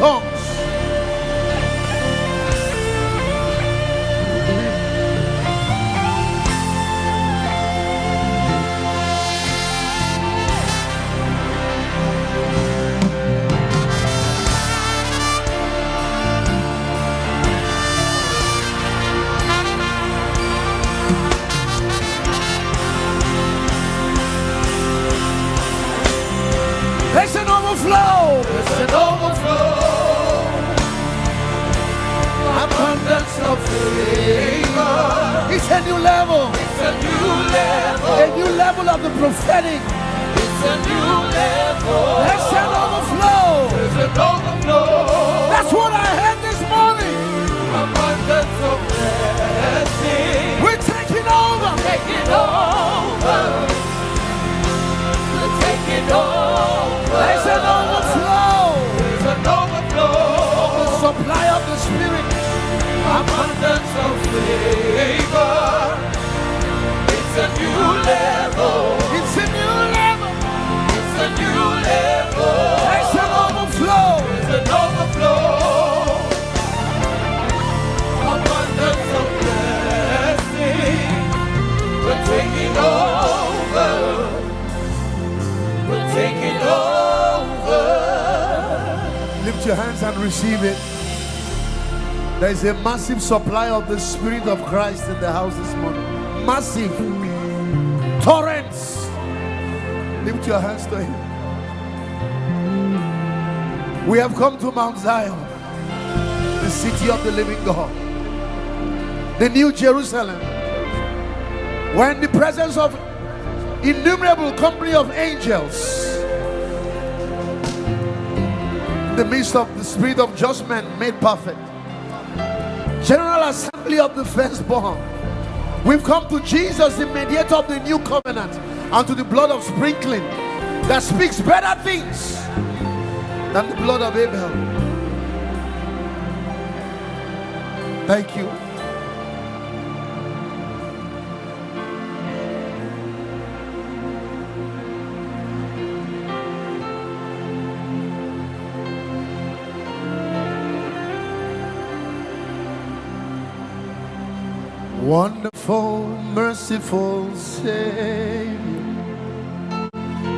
tongues. There's an overflow. There's an overflow. Abundance of favor. It's a new level. It's a new level. A new level of the prophetic. It's a new level. There's an overflow. There's an overflow. That's what I heard this morning. Abundance of blessing. We're taking over. Taking over. We're taking over. There's an overflow. There's an overflow. The supply of the Spirit. Abundance of favor. It's a new level. It's a new level. It's a new level. There's an overflow. There's an overflow. Abundance of blessing. We're taking over. We're taking over. Lift your hands and receive it. There is a massive supply of the Spirit of Christ in the house this morning. Massive torrents. Lift your hands to Him. We have come to Mount Zion, the city of the living God, the New Jerusalem. We're in the presence of innumerable company of angels, in the midst of the spirit of just men made perfect. General assembly of the firstborn. We've come to Jesus, the mediator of the new covenant, and to the blood of sprinkling that speaks better things than the blood of Abel. Thank you. Wonderful, merciful Savior,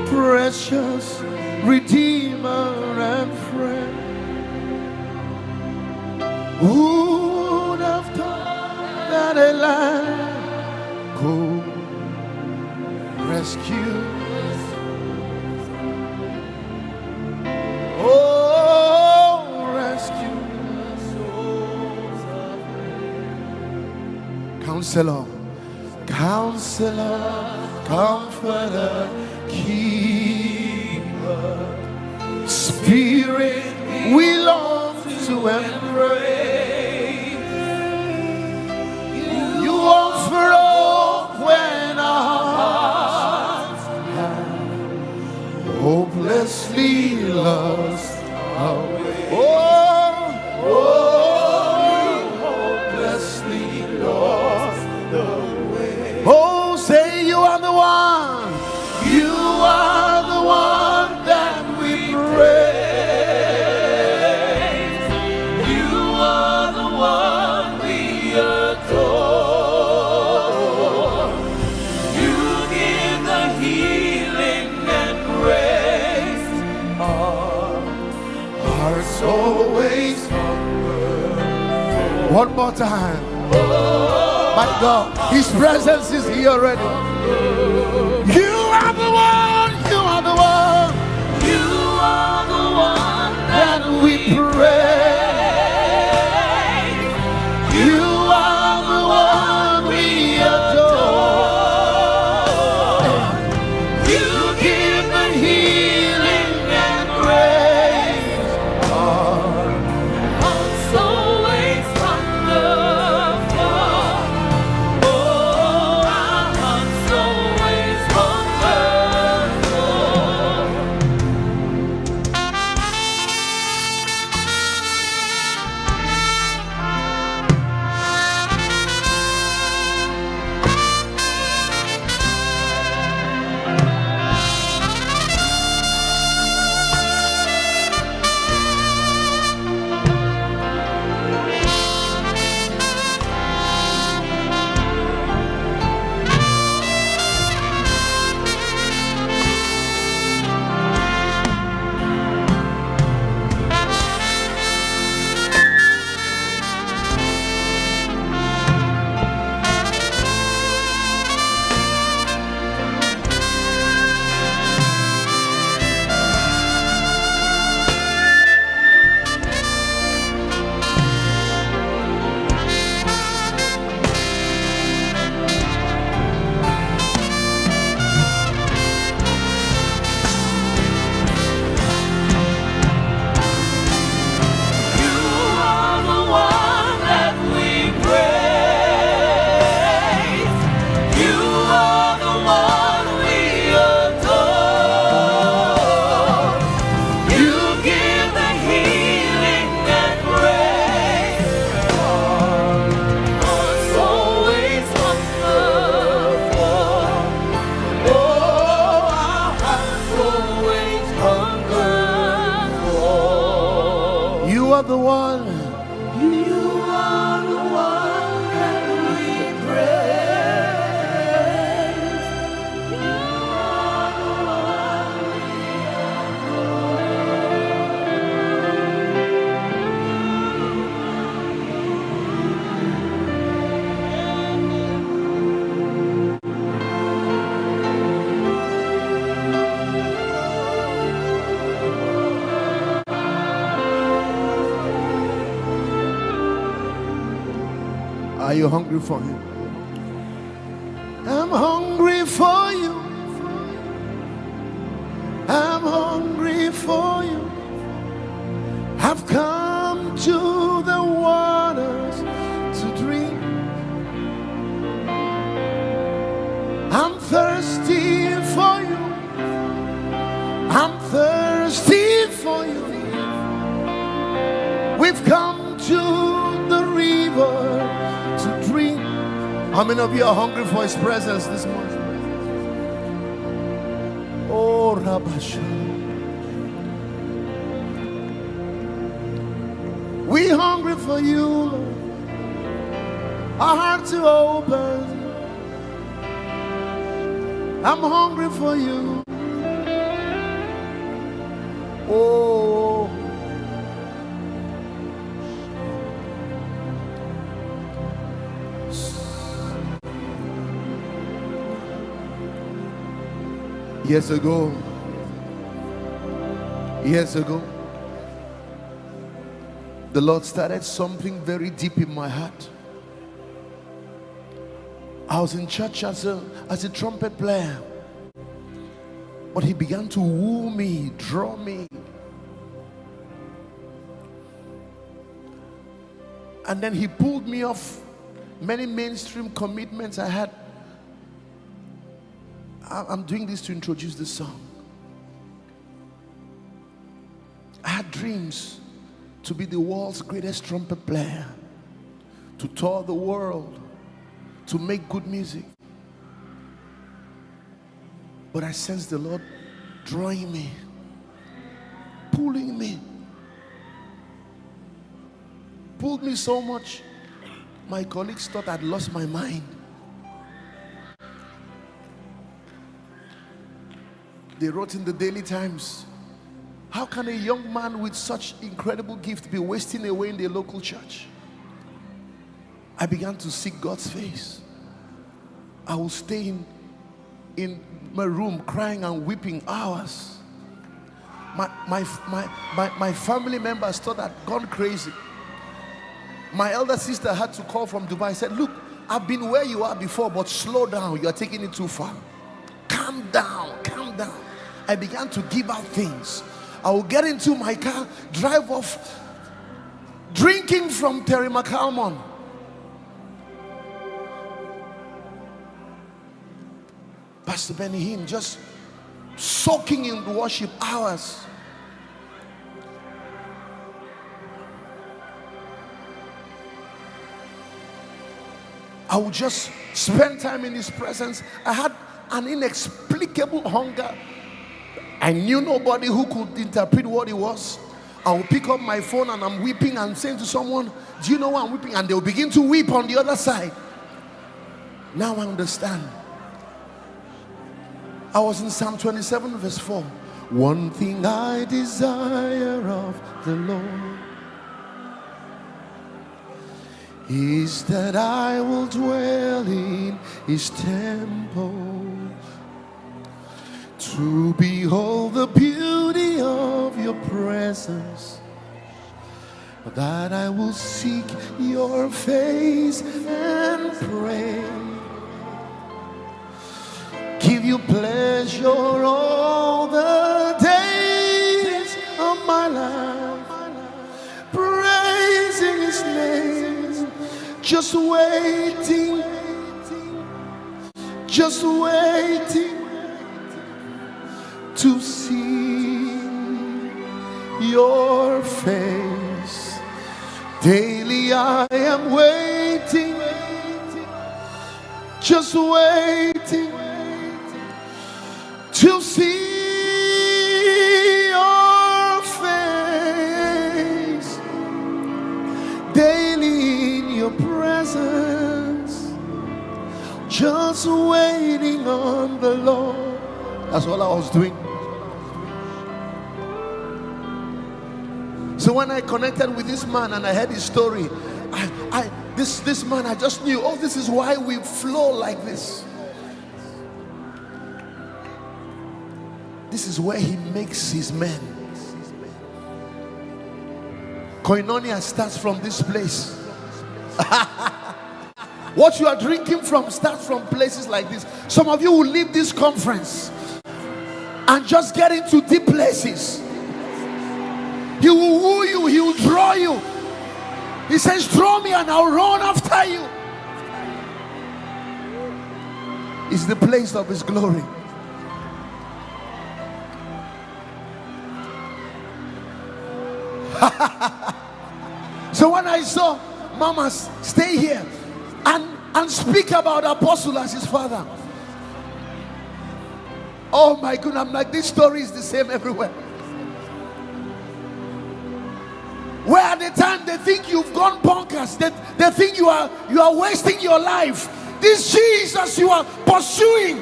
precious Redeemer and friend, who would have thought that a lamb could rescue? Oh, rescue. Counselor, Counselor, Comforter, Keeper, Spirit, we long to embrace. You offer hope when our hearts have hopelessly lost our way. Oh, hopelessly lost the way. Oh, say you are the one. You are the one that we praise. You are the one we adore. You give the healing and grace. Our hearts always hunger. One more time. My God, His presence is here already. You are the one. You are the one. You are the one that we praise. You are the one we adore. You give the healing and grace. our hearts always hunger for. Oh, our hearts always hunger. You are the one. You are the one that we praise. You are the one we Are you hungry for him? I'm hungry for you. I'm hungry for you. I've come to the waters to drink. I'm thirsty for you. I'm thirsty for you. We've come to the river to drink. How many of you are hungry for his presence this morning? Oh, Rabasha. We hungry for you, Lord. Our hearts are open. I'm hungry for you. Oh, years ago, the Lord started something very deep in my heart. I was in church as a trumpet player, but he began to woo me, draw me. And then he pulled me off many mainstream commitments I had. I'm doing this to introduce the song. I had dreams to be the world's greatest trumpet player, to tour the world, to make good music. But I sensed the Lord drawing me, pulling me, pulled me so much, my colleagues thought I'd lost my mind. They wrote in the Daily Times, how can a young man with such incredible gift be wasting away in the local church? I began to seek God's face. I would stay in my room crying and weeping hours. My family members thought I'd gone crazy. My elder sister had to call from Dubai. Said, look, I've been where you are before, but slow down. You are taking it too far. Calm down, calm down. I began to give out things. I will get into my car, drive off, drinking from Terry McCalmon. Pastor Benny Hinn, just soaking in worship hours. I would just spend time in his presence. I had an inexplicable hunger. I knew nobody who could interpret what it was. I will pick up my phone and I'm weeping and saying to someone, do you know why I'm weeping? And they'll begin to weep on the other side. Now I understand. I was in Psalm 27 verse 4. One thing I desire of the Lord is that I will dwell in his temple, to behold the beauty of your presence, that I will seek your face and pray, give you pleasure all the days of my life, praising his name, just waiting to see your face. Daily I am waiting, just waiting to see your face. just waiting on the Lord. That's all I was doing. So when I connected with this man and I heard his story, this man, I just knew, oh, this is why we flow like this. This is where he makes his men. Koinonia starts from this place. What you are drinking from starts from places like this. Some of you will leave this conference and just get into deep places. He will woo you, he will draw you. He says, draw me and I'll run after you. It's the place of his glory. So when I saw Mama stay here and speak about Apostle as his father, oh my goodness, I'm like, this story is the same everywhere. Where at the time they think you've gone bonkers, they think you are wasting your life. This Jesus you are pursuing,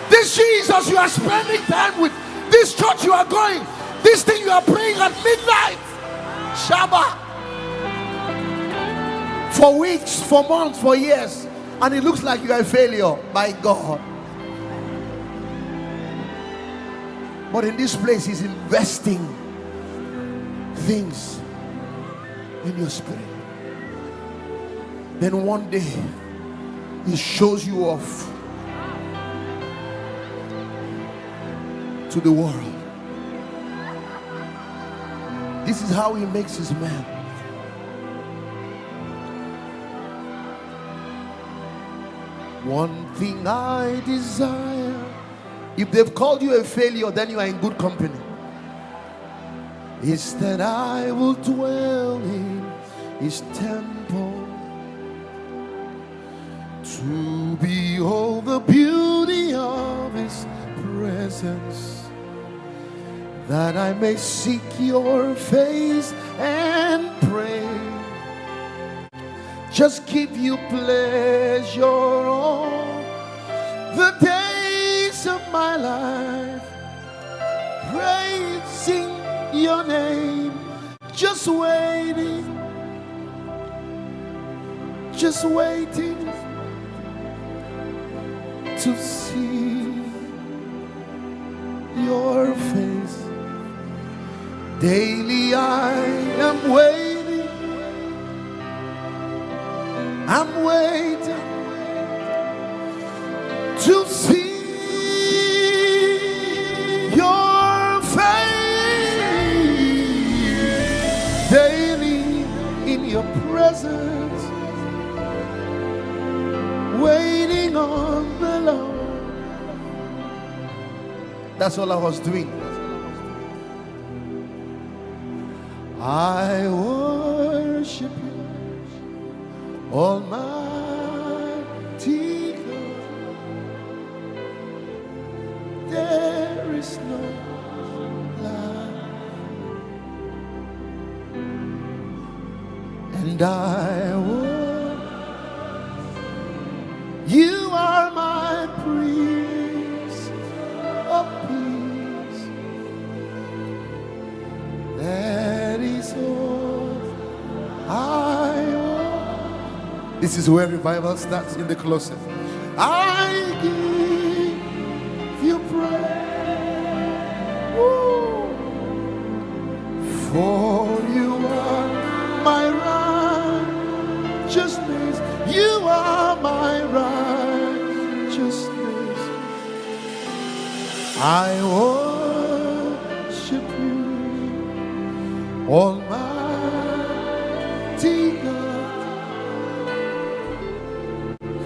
this Jesus you are spending time with, this church you are going, this thing you are praying at midnight, Shabbat, for weeks, for months, for years, and it looks like you are a failure. My God. But in this place he's investing things in your spirit. Then one day he shows you off to the world. This is how he makes his man. One thing I desire. If they've called you a failure, then you are in good company. Is that I will dwell in his temple, to behold the beauty of his presence, that I may seek your face and pray, just give you pleasure all the days of my life, praising your name, just waiting to see your face. Daily I am waiting, to see your face. Daily in your presence, waiting on the Lord. That's all I was doing. I worship you, Almighty God. There is no lie, and I worship you. Are my Prince of Peace. That is all I want. This is where revival starts, in the closet. I give you praise. Woo. For you are my righteousness. You are my righteousness. I worship you, Almighty God.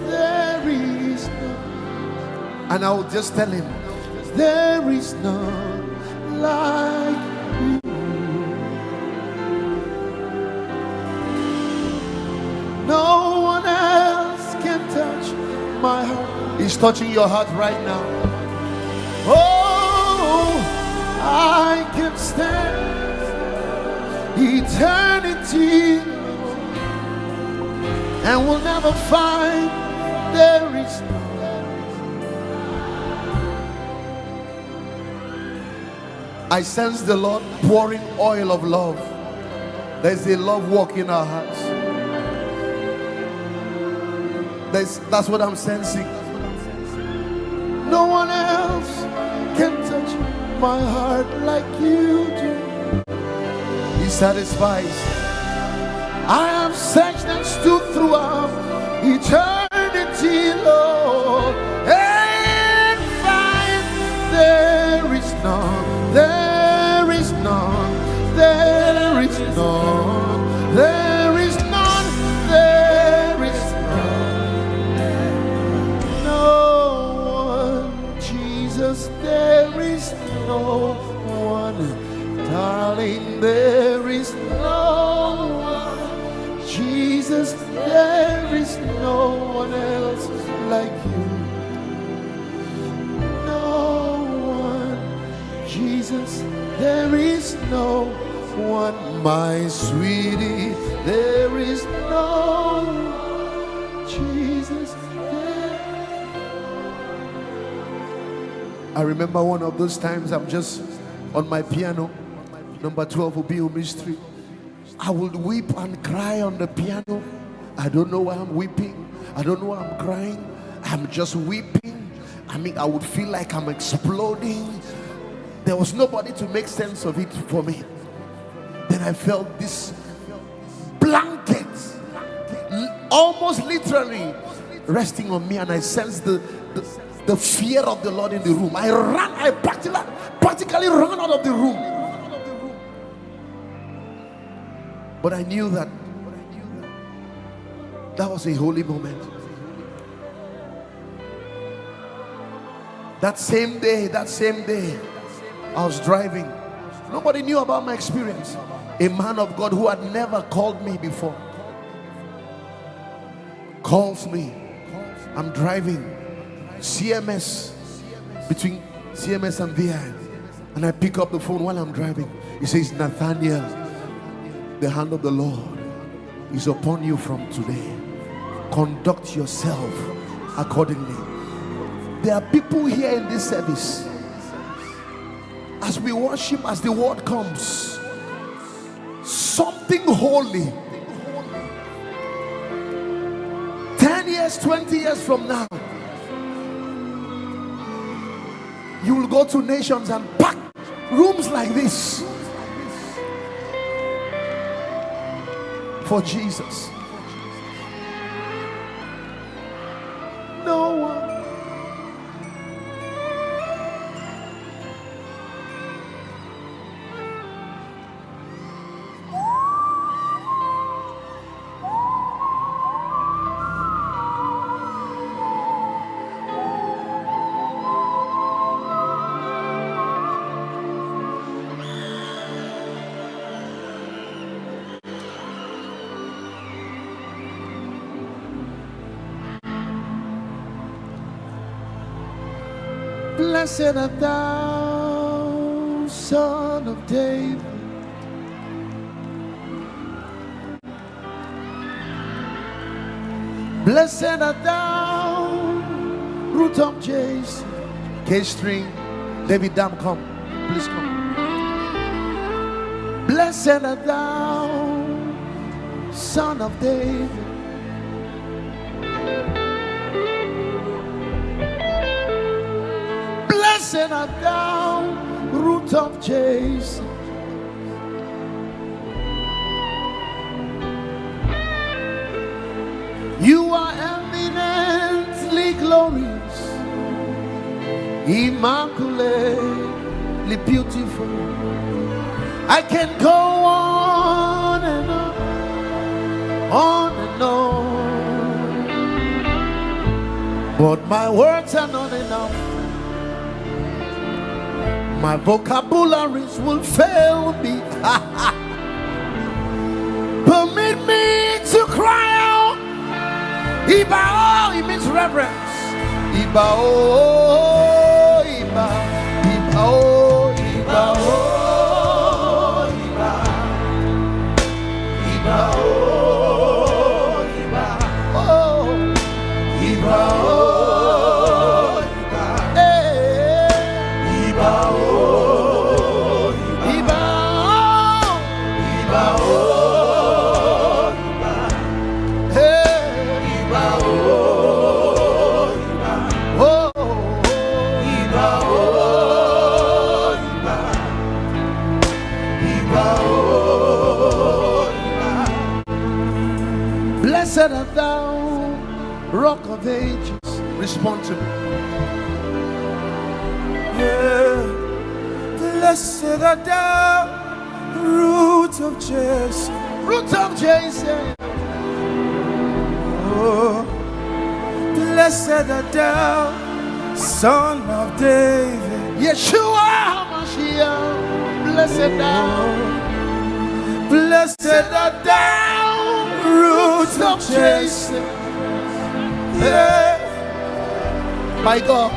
There is none, and I will just tell him, there is none like you. No one else can touch my heart. He's touching your heart right now. Oh, I can stand eternity and will never find there is none. I sense the Lord pouring oil of love. There's a love walk in our hearts. That's what I'm sensing. No one else can touch my heart like you do. He satisfies. I have searched and stood throughout eternity, Lord, and find there is none, there is none, there is none, there is none, there is none. No one, Jesus, there is no one. Darling, there is no one. Jesus, there is no one else like you. No one. Jesus, there is no one. My sweetie, there is no one. Jesus, there. I remember one of those times I'm just on my piano, number 12 Obi Street. I would weep and cry on the piano. I don't know why I'm weeping. I don't know why I'm crying. I'm just weeping. I mean, I would feel like I'm exploding. There was nobody to make sense of it for me. Then I felt this blanket, almost literally resting on me, and I sensed the fear of the Lord in the room. I practically ran out of the room. But I knew that was a holy moment. That same day, I was driving. Nobody knew about my experience. A man of God who had never called me before calls me. I'm driving CMS, between CMS and VI, and I pick up the phone while I'm driving. He says, Nathaniel, the hand of the Lord is upon you from today. Conduct yourself accordingly. There are people here in this service. As we worship, as the word comes, something holy, 10 years, 20 years from now, you will go to nations and pack rooms like this for Jesus. No one. Blessed art thou, Son of David. Blessed art thou, root of Jesse. K-string, David Dam, come. Please come. Blessed art thou, Son of David. Blessed art thou, root of Jesse. You are eminently glorious, immaculately beautiful. I can go on and on, but my words are not enough. My vocabularies will fail me. Permit me to cry out. Iba, it means reverence. Iba, oh, Iba, Iba, oh, Iba, oh, Iba, Iba, oh, Iba, oh, Iba. Blessed art thou, Rock of Ages. Respond to me. Yeah. Blessed art thou, Root of Jesse. Root of Jesse. Oh, blessed art thou, Son of David. Yeshua HaMashiach. Blessed thou. Blessed art thou, Root of Jesse. Yeah. My God,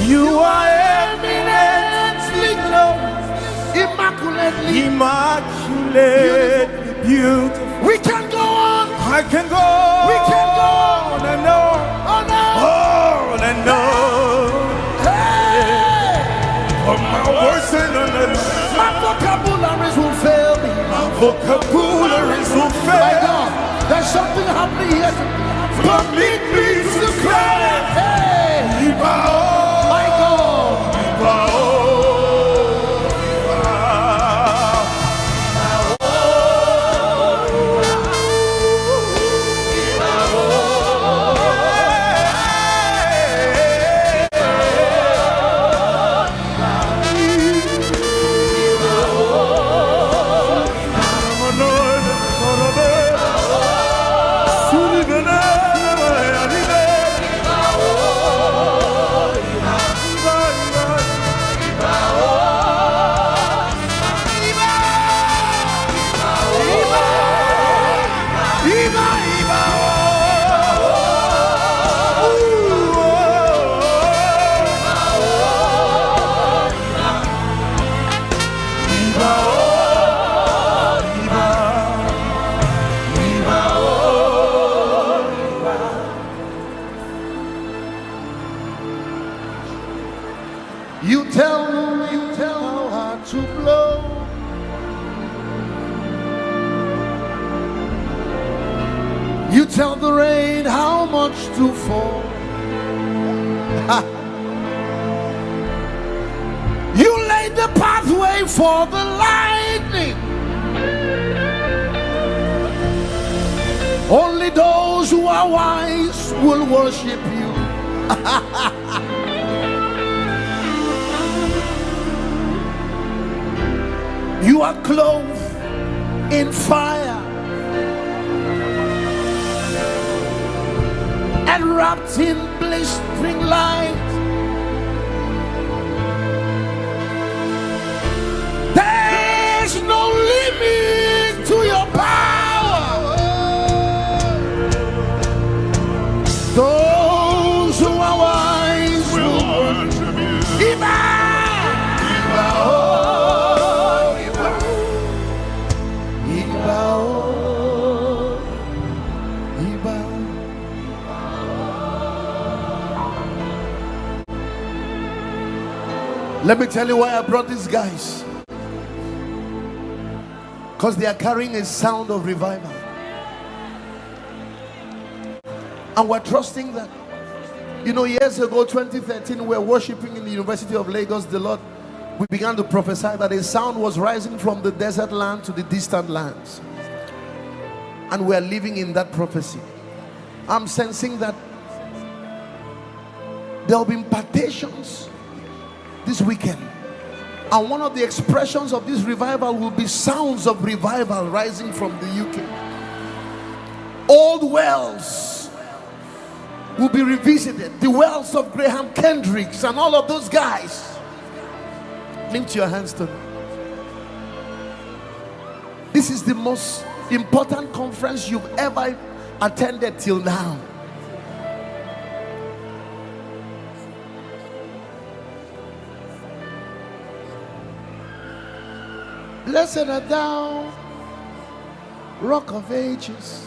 You are eminently glorious, immaculately beautiful. we can go on. I can go We can go on and on, Oh no! and on. Hey! For my words and My vocabularies will fail me. vocabularies will My fail. God, there's something happening here. Permit me to cry. Hey! My God, you tell how hard to blow. You tell the rain how much to fall. You laid the pathway for the lightning. Only those who are wise will worship you. You are clothed in fire and wrapped in blistering light. There's no limit to your power. Those who are wise will worship you. Iba! Iba, oh, Iba. Iba, oh, Iba. Let me tell you why I brought these guys. Because they are carrying a sound of revival. And we're trusting that. You know, years ago, 2013, we were worshiping in the University of Lagos. The Lord, we began to prophesy that a sound was rising from the desert land to the distant lands. And we are living in that prophecy. I'm sensing that there will be impartations this weekend. And one of the expressions of this revival will be sounds of revival rising from the UK. Old wells will be revisited. The wells of Graham Kendricks and all of those guys. Lift your hands to me. This is the most important conference you've ever attended till now. Blessed art thou, Rock of Ages.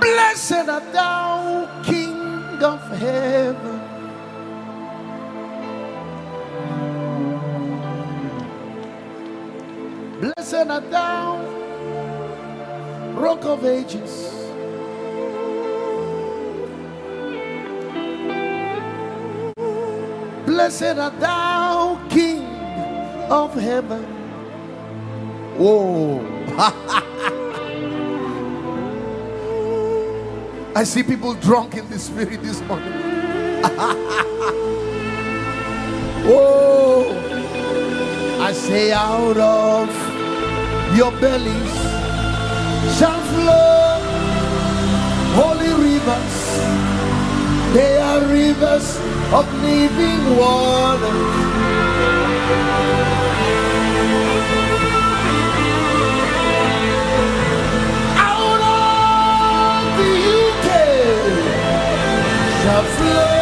Blessed art thou, King of Heaven. Blessed art thou, Rock of Ages. Blessed art thou, King of heaven. Whoa. I see people drunk in the spirit this morning. Oh, I say, out of your bellies shall flow holy rivers. They are rivers of living water. Out of the UK shall flow